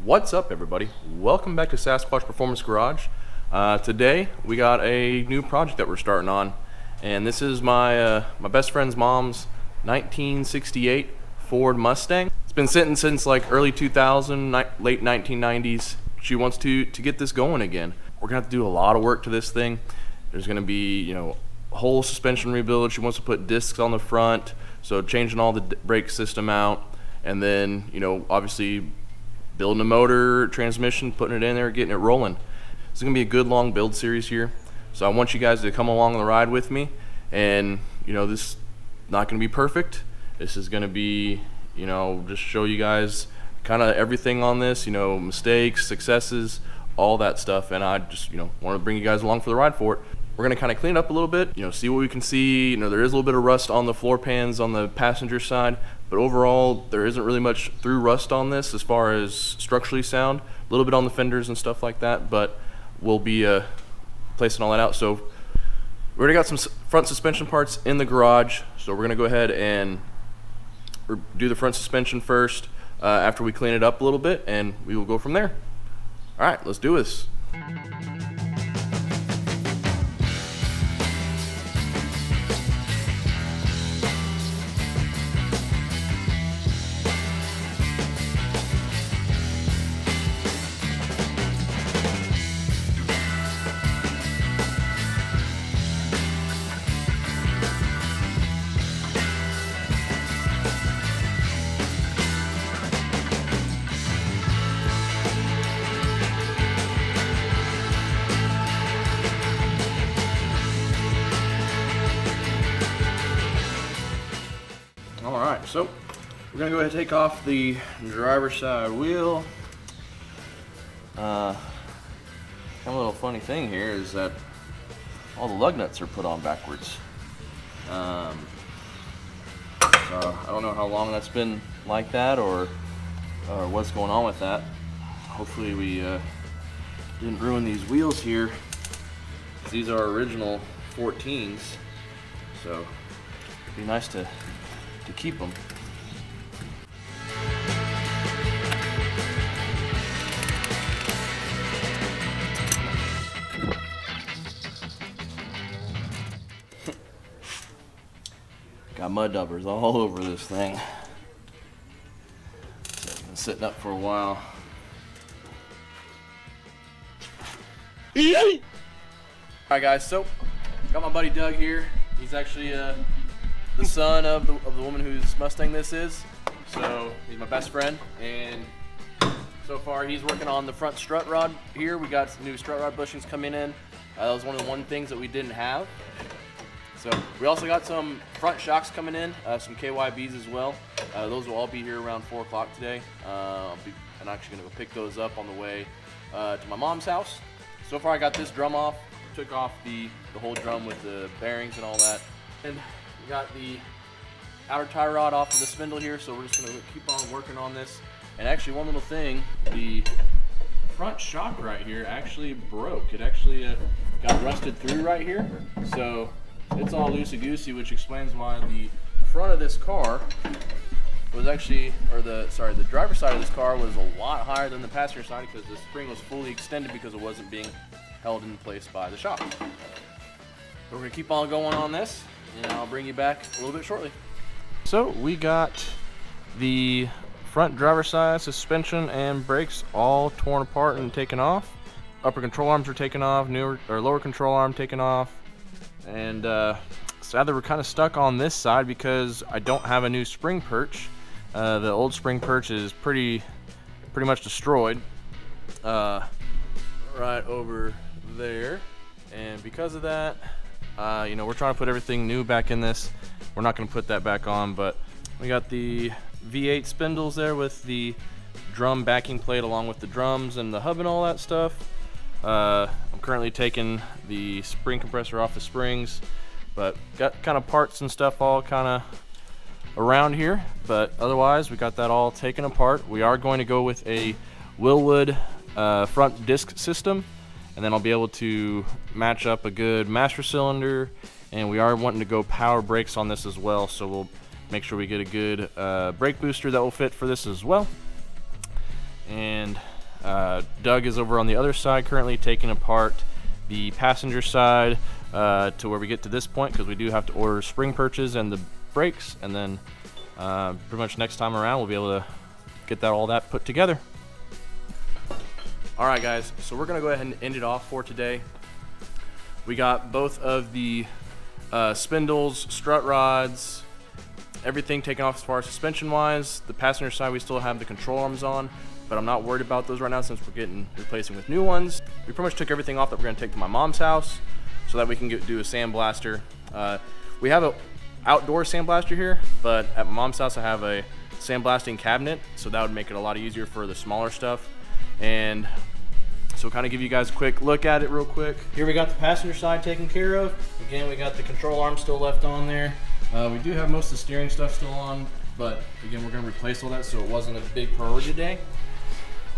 What's up, everybody? Welcome back to Sasquatch Performance Garage. Today we got a new project that we're starting on, and this is my best friend's mom's 1968 Ford Mustang. It's been sitting since like early 2000, late 1990s. She wants to get this going again. We're gonna have to do a lot of work to this thing. There's gonna be, a whole suspension rebuild. She wants to put discs on the front, so changing all the brake system out, and then obviously building a motor, transmission, putting it in there, getting it rolling. It's gonna be a good long build series here. So I want you guys to come along the ride with me. And this is not gonna be perfect. This is gonna be, just show you guys kind of everything on this, mistakes, successes, all that stuff. And I just, want to bring you guys along for the ride for it. We're gonna kind of clean it up a little bit, see what we can see. There is a little bit of rust on the floor pans on the passenger side, but overall there isn't really much through rust on this as far as structurally sound. A little bit on the fenders and stuff like that, but we'll be placing all that out. So we already got some front suspension parts in the garage, so we're gonna go ahead and do the front suspension first after we clean it up a little bit, and we will go from there. All right, let's do this. Alright, so we're going to go ahead and take off the driver's side wheel. Kind of a little funny thing here is that all the lug nuts are put on backwards. So I don't know how long that's been like that or what's going on with that. Hopefully we didn't ruin these wheels here. These are original 14s, so it'd be nice to keep them. Got mud dubbers all over this thing. So it's been sitting up for a while. Alright guys, so got my buddy Doug here. He's actually the son of the woman whose Mustang this is. So he's my best friend, and so far he's working on the front strut rod here. We got some new strut rod bushings coming in. That was one of the things that we didn't have. So we also got some front shocks coming in, some KYBs as well. Those will all be here around 4 o'clock today. I'm actually gonna go pick those up on the way to my mom's house. So far I got this drum off, took off the whole drum with the bearings and all that. And we got the outer tie rod off of the spindle here, so we're just gonna keep on working on this. And actually one little thing, the front shock right here actually broke. It actually got rusted through right here. So it's all loosey-goosey, which explains why the front of this car was actually, the driver's side of this car was a lot higher than the passenger side because the spring was fully extended because it wasn't being held in place by the shock. So we're gonna keep on going on this, and I'll bring you back a little bit shortly. So we got the front driver's side suspension and brakes all torn apart and taken off. Upper control arms were taken off, lower control arm taken off. And sadly we're kind of stuck on this side because I don't have a new spring perch. The old spring perch is pretty much destroyed right over there, and because of that we're trying to put everything new back in this. We're not going to put that back on, but we got the V8 spindles there with the drum backing plate along with the drums and the hub and all that stuff. I'm currently taking the spring compressor off the springs, but got kind of parts and stuff all kind of around here, but otherwise we got that all taken apart. We are going to go with a Willwood front disc system, and then I'll be able to match up a good master cylinder, and we are wanting to go power brakes on this as well, so we'll make sure we get a good brake booster that will fit for this as well. And Doug is over on the other side currently taking apart the passenger side to where we get to this point, because we do have to order spring perches and the brakes, and then pretty much next time around we'll be able to get all that put together. All right, guys, so we're gonna go ahead and end it off for today. We got both of the spindles, strut rods, everything taken off as far as suspension wise. The passenger side, we still have the control arms on, but I'm not worried about those right now since we're replacing with new ones. We pretty much took everything off that we're gonna take to my mom's house so that we can do a sandblaster. We have an outdoor sandblaster here, but at my mom's house I have a sandblasting cabinet, so that would make it a lot easier for the smaller stuff. And so kind of give you guys a quick look at it real quick. Here we got the passenger side taken care of. Again, we got the control arm still left on there. We do have most of the steering stuff still on, but again, we're gonna replace all that, so it wasn't a big priority today.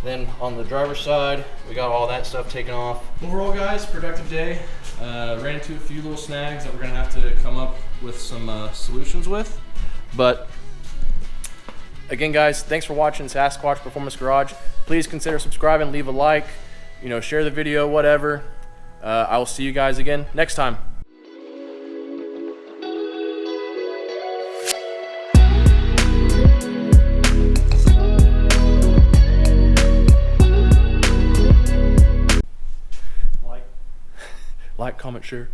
Then on the driver's side, we got all that stuff taken off. Overall, guys, productive day. Ran into a few little snags that we're gonna have to come up with some solutions with. But again, guys, thanks for watching Sasquatch Performance Garage. Please consider subscribing, leave a like, share the video, whatever. I will see you guys again next time. Like, comment, share.